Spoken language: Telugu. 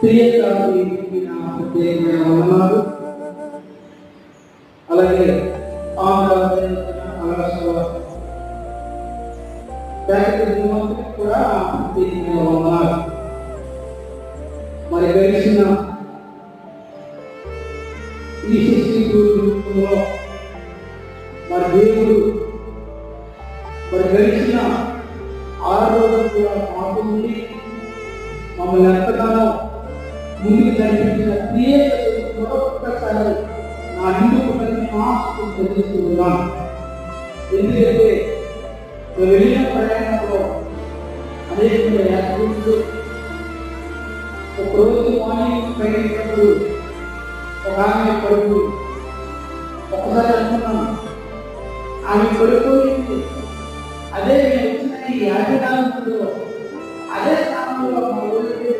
ప్రియకారికి నా ప్రత్యేకమైన వందనాలు. అలాగే కూడా ప్రత్యేకమైన వందనాలు. మరి గడిచిన ఈ సృష్టి రూపంలో మరి దేవుడు మరి గడిచిన 6 రోజులు కూడా మాకు ఉండి మమ్మల్ని ఎంతగానో ముందుకు నడిపించిన ప్రియతను మరొక్కసారి నా ఇంటికి తెలుస్తూ ఉన్నాను. ఎందుకంటే వెళ్ళిన ప్రయాణంలో అనేక యాత్రికులు ఒకరోజు మార్నింగ్ ప్రయాణించినప్పుడు ఒక ఆమె పడుకు ఒకసారి అనుకున్నాను, ఆమె పడుకోయింది. అదే నేను వచ్చిన ఈ యాజకాలంలో అదే స్థానంలో మా ఊరికి